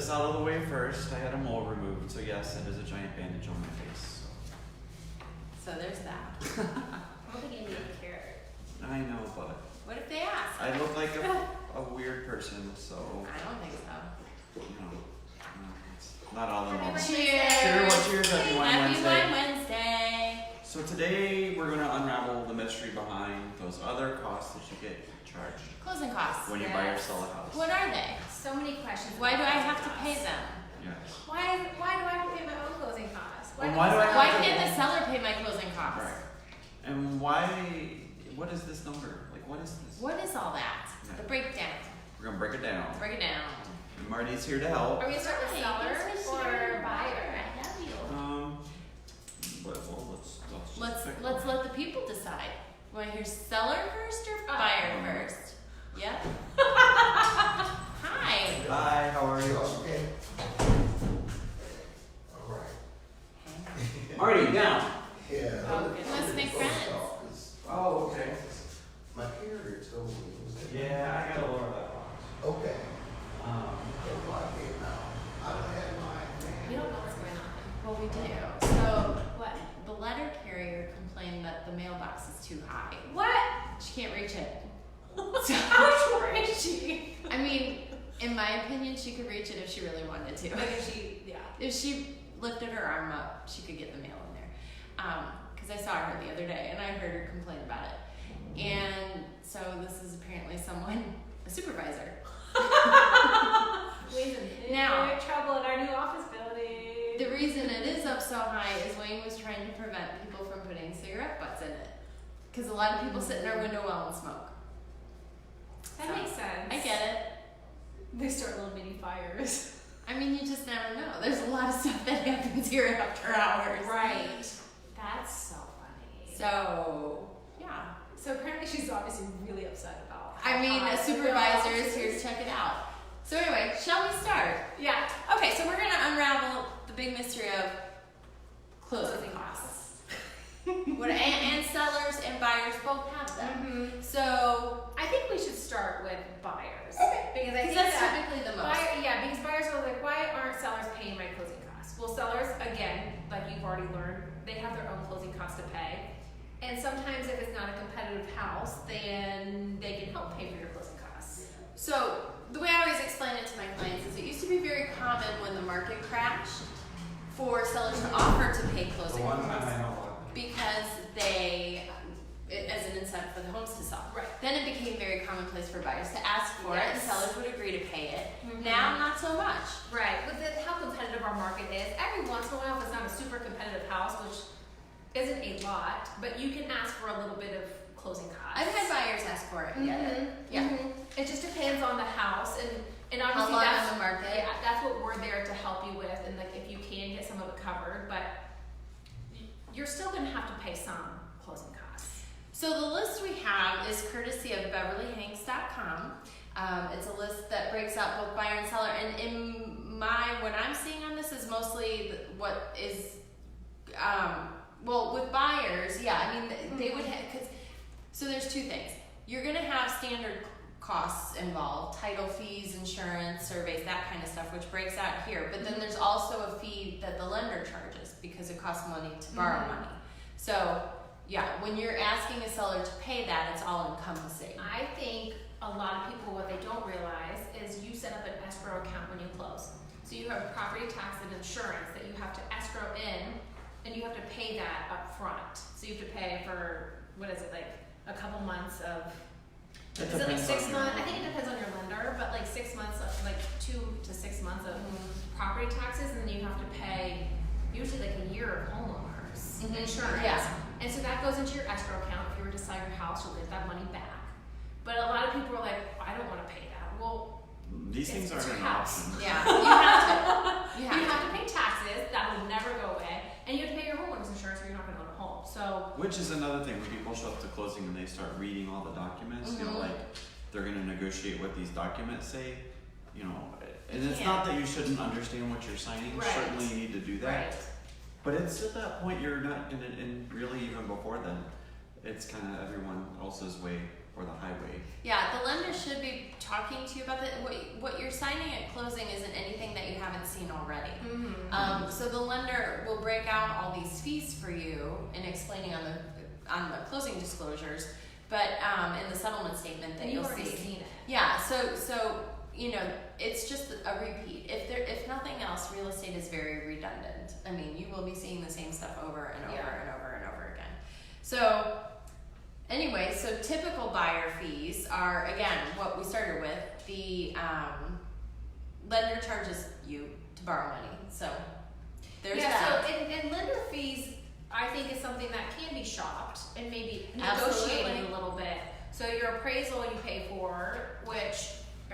this out of the way first. I had a mole removed, so yes, it is a giant bandage on my face. So there's that. I don't think Amy would care. I know, but What if they ask? I look like a weird person, so I don't think so. it's not all in all. Cheers! Sure, what's yours? Happy Wine Happy Wednesday. Wine Wednesday! So today we're gonna unravel the mystery behind those other costs that you get charged Closing costs. when you buy or sell a house. What are they? So many questions. Why do about I have to closing pay costs. them? Yes. Why do I have to pay my own closing costs? Well, why do I have Why to- can't the seller pay my closing costs? Right. And why? What is this number? Like, what is this? What is all that? Yeah. The breakdown. We're gonna break it down. Break it down. And Marty's here to help. Are we gonna start with seller or buyer? I love you. But well, let's pick Let's one. let the people decide. Want to hear seller first or buyer first? Yep. Hi. Hi, how are you? Okay. All right. Marty, down. Yeah. Oh, goodness, make friends. Oh, okay. My carrier told me it was there. Yeah, I gotta lower that box. Okay. Um, That's why I came out. I don't have my We don't know what's going on. Well, we do. So What? the letter carrier complained that the mailbox is too high. What? She can't reach it. How short is she? I mean, in my opinion, she could reach it if she really wanted to. Like if she, yeah. If she lifted her arm up, she could get the mail in there. Because I saw her the other day and I heard her complain about it. And so this is apparently someone, a supervisor. Wayne's in big Now- trouble in our new office building. The reason it is up so high is Wayne was trying to prevent people from putting cigarette butts in it. Because a lot of people sit in our window well and smoke. That So, makes sense. I get it. They start little mini fires. I mean, you just never know. There's a lot of stuff that happens here after hours. Right. That's so funny. So, yeah. So apparently she's obviously really upset about. I mean, how a high supervisor the is here to check it out. So anyway, shall we start? Yeah. Okay, so we're gonna unravel the big mystery of closing costs. And sellers and buyers both have them. Mm-hmm. So, I think we should start with buyers. Okay. Because I think that's that typically the most. because buyers are like, why aren't sellers paying my closing costs? Well, sellers, again, like you've already learned, they have their own closing costs to pay. And sometimes if it's not a competitive house, then they can help pay for your closing costs. So, the way I always explain it to my clients is it used to be very common when the market crashed for sellers to offer to pay closing costs because they, as an incentive for the homes to sell. Right. Then it became very commonplace for buyers to ask for it and Yes. sellers would agree to pay it. Mhm. Now, not so much. Right, with how competitive our market is, every once in a while, if it's not a super competitive house, which isn't a lot, but you can ask for a little bit of closing costs. I've had buyers ask for it and get it. Yeah. Mhm. It just depends on the house and How obviously long that's on the market? yeah, that's what we're there to help you with, and like if you can get some of it covered, but you're still gonna have to pay some closing costs. So the list we have is courtesy of BeverlyHanks.com. It's a list that breaks out both buyer and seller, and what I'm seeing on this is mostly what is, well, with buyers, yeah, I mean, they would have, so there's two things. You're gonna have standard costs involved, title fees, insurance, surveys, that kind of stuff, which breaks out here. But then there's also a fee that the lender charges because it costs money to borrow money. So, yeah, when you're asking a seller to pay that, it's all encompassing. I think a lot of people, what they don't realize is you set up an escrow account when you close. So you have property tax and insurance that you have to escrow in, and you have to pay that up front. So you have to pay for, what is it, like a couple months of, It is it like depends 6 on your months? I lender. think it depends on your lender, but like 6 months, like 2 to 6 months of property taxes, and then you have to pay usually like a year of homeowners insurance. Yeah. And so that goes into your escrow account. If you were to sell your house, you'll get that money back. But a lot of people are like, I don't want to pay that. Well, These things It's aren't your an house. option. Yeah, you have to. you have to pay taxes. That will never go away. And you have to pay your homeowner's insurance or you're not going to own a home. So, Which is another thing when people show up to closing and they start reading all the documents, you know, like they're gonna negotiate what these documents say, you know, and it's not that you shouldn't understand what you're signing, Right. certainly you need to do that. right. But it's at that point you're not, and really even before then, it's kind of everyone else's way or the highway. Yeah, the lender should be talking to you about what you're signing at closing isn't anything that you haven't seen already. Mm-hmm. So the lender will break out all these fees for you in explaining on the closing disclosures, but in the settlement statement that And you'll you've already see. seen it. Yeah, so you know, it's just a repeat. If nothing else, real estate is very redundant. I mean, you will be seeing the same stuff over and over Yeah. and over and over again. So anyway, so typical buyer fees are, again, what we started with. The lender charges you to borrow money. So there's that. So and lender fees, I think, is something that can be shopped and maybe Absolutely. negotiated a little bit. So your appraisal you pay for, which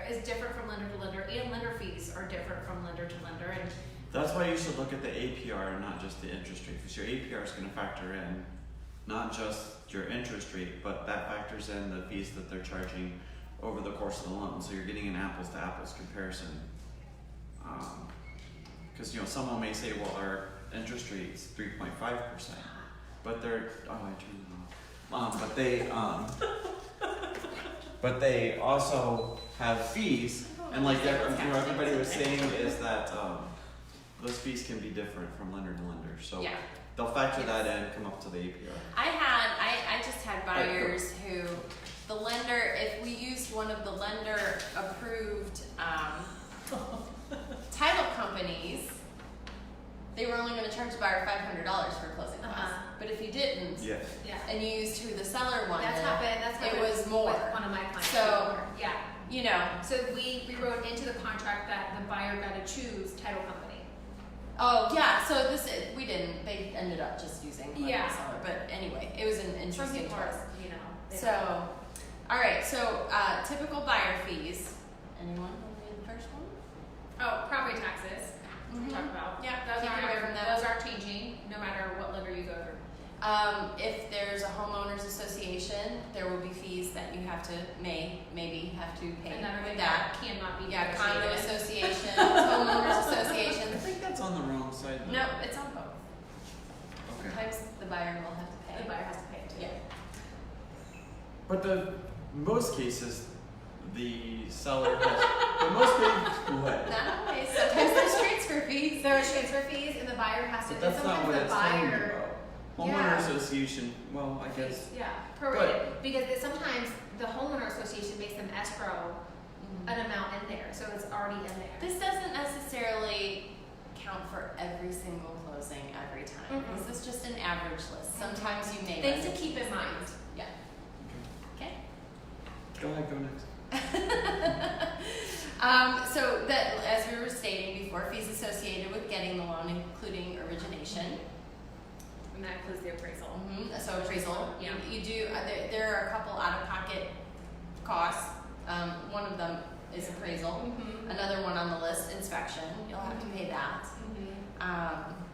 is different from lender to lender, and lender fees are different from lender to lender. And That's why you should look at the APR and not just the interest rate, because your APR is going to factor in not just your interest rate, but that factors in the fees that they're charging over the course of the loan. So you're getting an apples to apples comparison. Because you know, someone may say, well, our interest rate's 3.5%, but they're I turned it off. But they also have fees, and like everybody was saying is that those fees can be different from lender to lender. So Yeah. they'll factor that in, come up to the APR. I just had buyers who the lender, if we used one of the lender approved title companies, they were only going to charge the buyer $500 for closing costs. Uh-huh. But if you didn't, Yeah. yeah, and you used who the seller wanted, that's happened. That's it happened was more. with one of my clients. So- yeah. You know, So we wrote into the contract that the buyer got to choose title company. oh yeah. So we didn't. They ended up just using the Yeah. seller. But anyway, it was an Some interesting people choice. are, you know. they- So, all right. So typical buyer fees. Anyone want to read the first one? Oh, property taxes. We talked about. Yeah, Those keep it away from aren't, that. those aren't changing no matter what lender you go through. If there's a homeowners association, there will be fees that you have to maybe have to pay Another with thing that. that cannot be Yeah, condo negotiated. associations, homeowners I associations. think that's on the wrong side. Though. No, it's on both. Okay. Sometimes the buyer will have to pay. The buyer has to pay it too. Yeah. But in most cases, the seller has. In most cases, what? Not always. Sometimes there's transfer fees. There are transfer fees and the buyer has to, But and that's not sometimes what the it's telling you buyer. about. Homeowner Yeah. association. Well, I guess. Yeah, prorated, because sometimes the homeowner association makes them escrow an amount in there, so it's already in there. This doesn't necessarily count for every single closing every time. Mhm. This is just an average list. Sometimes you may. Things run to keep in into mind. things. Yeah. Okay. Go ahead. Go next. So that, as we were stating before, fees associated with getting the loan, including origination. And that includes the appraisal. So appraisal. Yeah. You do. There are a couple out-of-pocket costs. One of them is appraisal. Mm-hmm. Another one on the list, inspection. You'll have to pay that.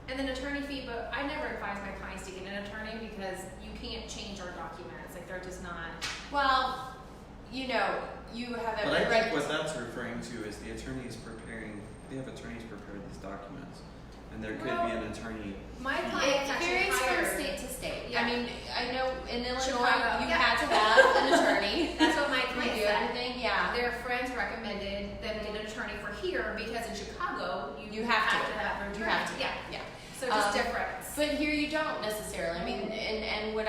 And then attorney fee, but I never advise my clients to get an attorney because you can't change our documents, like they're just not. Well, you know, you have But I every right. think what that's referring to is the attorneys preparing. They have attorneys prepare these documents, and there could be an attorney. My It clients actually varies from hired. state to state. Yeah. I mean, I know in Illinois Chicago. you Yeah. had to have an attorney. That's what my client review said. everything. Yeah. Their friends recommended them get an attorney for here because in Chicago you You have to. have an You attorney. have to. Yeah. Yeah. So just difference. But here you don't necessarily. I mean, and what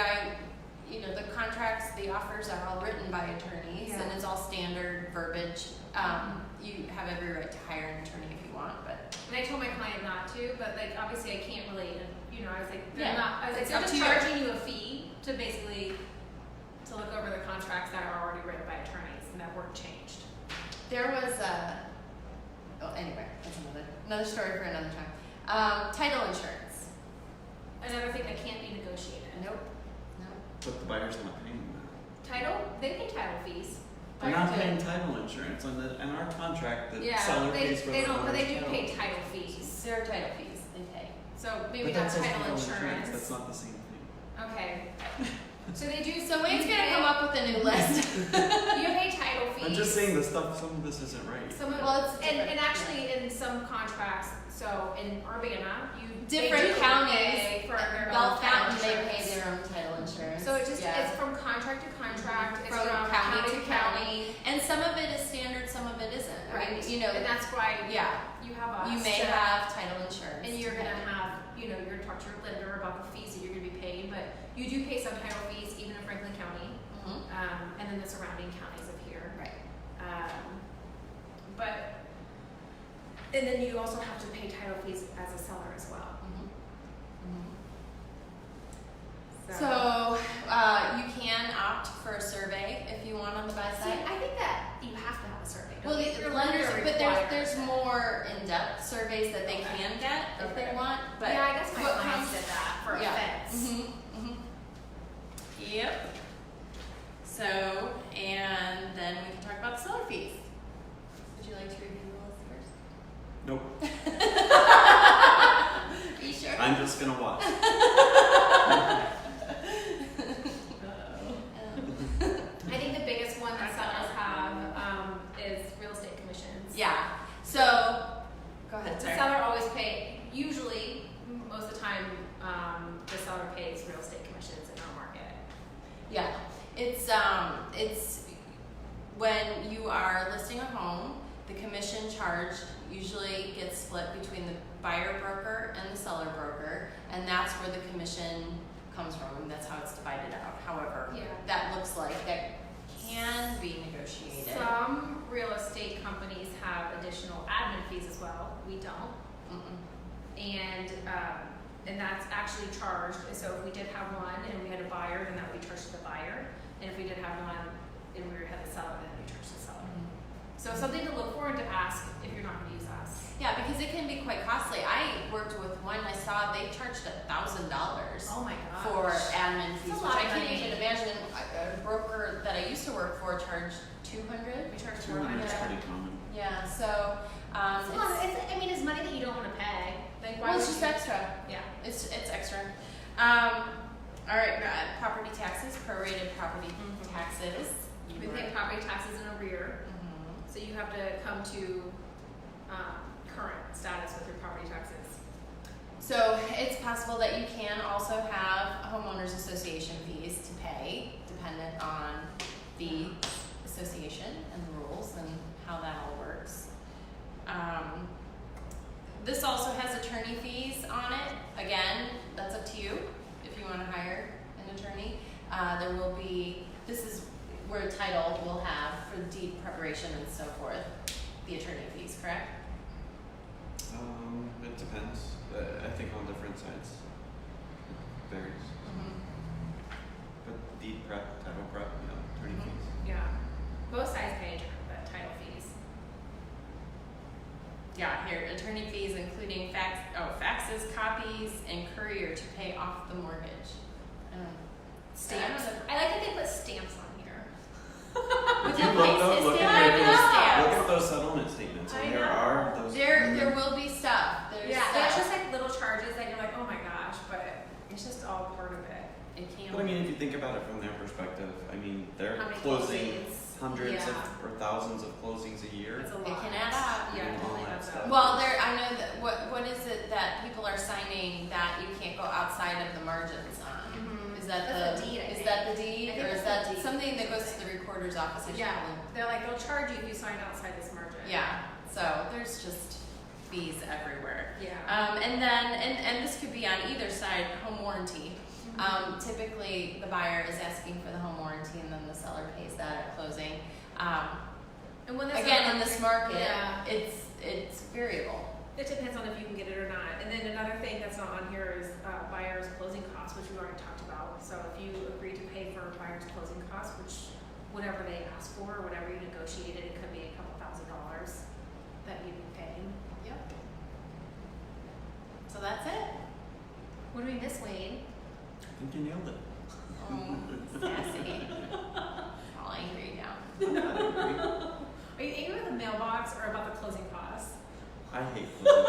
you know, the contracts, the offers are all written by attorneys, Yeah. and it's all standard verbiage. You have every right to hire an attorney if you want, but And I told my client not to, but like obviously I can't really, you know, I was like, they're Yeah. not, I was like, It's they're up just to you. charging you a fee to basically, to look over the contracts that are already written by attorneys and that weren't changed. there was anyway, that's another story for another time. Title insurance. Another thing that can't be negotiated. Nope. But the buyer's not paying that. Title, they pay title fees. They're Buyers not do. paying title insurance. In our contract, the Yeah, seller they, pays for they the don't, but they owner's do title. pay title fees. There are title fees they pay. So maybe But not that says title insurance. That's not the same thing. Okay. So they do. So Wayne's you gonna pay- come up with a new list. You pay title fees. I'm just saying the stuff. Some of this isn't right. Some of, Well, it's and different. actually in some contracts, so in Urbana, Different they do counties, pay for their Bell own title Fountain, they insurance. pay their own title insurance. So it's just Yeah. it's from contract to contract. It's From from you know, And that's why yeah, you have us. you may to- have title insurance. And you're gonna depending. have, you're gonna talk to your lender about the fees that you're gonna be paying, but you do pay some title fees even in Franklin County, Mhm. and then the surrounding counties of here. Right. And then you also have to pay title fees as a seller as well. Mhm. So, you can opt for a survey if you want on the buy See, side. I think that you have to have a survey. Well, don't you? the Your lenders, lender but requires there's it. more in-depth surveys that they can get if they Okay. want, but. Yeah, I guess my what clients comes- did that for yeah. a fence. Mhm. Yep. So, and then we can talk about the seller fees. Would you like to review the list first? Nope. Are you sure? I'm just gonna watch. I think the biggest one that sellers have is real estate commissions. Yeah, so, go ahead, The sorry. seller always usually, most of the time, the seller pays real estate commissions in our market. Yeah, it's when you are listing a home, the commission charge usually gets split between the buyer broker and the seller broker, and that's where the commission comes from, and that's how it's divided out. However, Yeah. that looks like that can be negotiated. Some real estate companies have additional admin fees as well. We don't. Mm-mm. And that's actually charged. So if we did have one and we had a buyer, then that would be charged to the buyer. And if we did have one and we had the seller, then we charge the seller. So something to look for and to ask if you're not going to use us. Yeah, because it can be quite costly. I worked with one, I saw they charged $1,000 Oh my gosh. for admin fees, That's a which lot I of can't money. even imagine. A broker that I used to work for charged $200. We charge 200 is $400. pretty common. Yeah, so It's a lot. It's money that you don't want to pay. Like why well, would it's just you? extra. Yeah. It's extra. All right, property taxes, prorated property Mhm. taxes. We pay property taxes in arrear. Mhm. So you have to come to current status with your property taxes. So it's possible that you can also have homeowners association fees to pay, dependent on the association and the rules and how that all works. This also has attorney fees on it. Again, that's up to you if you want to hire an attorney. There will be, this is where title will have for deed preparation and so forth, the attorney fees, correct? It depends. I think on different sides. It varies. But deed prep, title prep, attorney fees. Yeah. Both sides pay title fees. Yeah, here, attorney fees including faxes, copies, and courier to pay off the mortgage. Stamps. I like that they put stamps on here. With You the look faces, look there at are those, no look stamps. at those settlement statements, I and there know. are those. There will be stuff. There's Yeah, stuff. there's just like little charges that you're like, oh my gosh, but it's just all part of it. It can But I mean, if you think about it from their perspective, I mean, they're How many closing closings? hundreds Yeah. or thousands of closings a year. It's a It lot. can add up. Yeah, it And all definitely that adds stuff. up. Well, I know that, what is it that people are signing that you can't go outside of the margins on? Mhm. Is that That's the a deed, I is think. that the deed, I think or is that's that the deed. something that goes to the recorder's office? I should Yeah, probably- they're like, they'll charge you if you sign outside this margin. Yeah. So there's just fees everywhere. Yeah. And then and this could be on either side, home warranty. Typically, the buyer is asking for the home warranty, and then the seller pays that at closing. And when there's Again, a- in this market, Yeah. it's variable. It depends on if you can get it or not. And then another thing that's not on here is buyer's closing costs, which we already talked about. So if you agree to pay for buyer's closing costs, which whatever they ask for, or whatever you negotiated, it could be a couple $1,000s that you'd be paying. Yep. So that's it. What do we miss, Wayne? I think you nailed it. Oh, sassy. All angry now. I'm not angry. Are you angry with the mailbox or about the closing costs? I hate closing.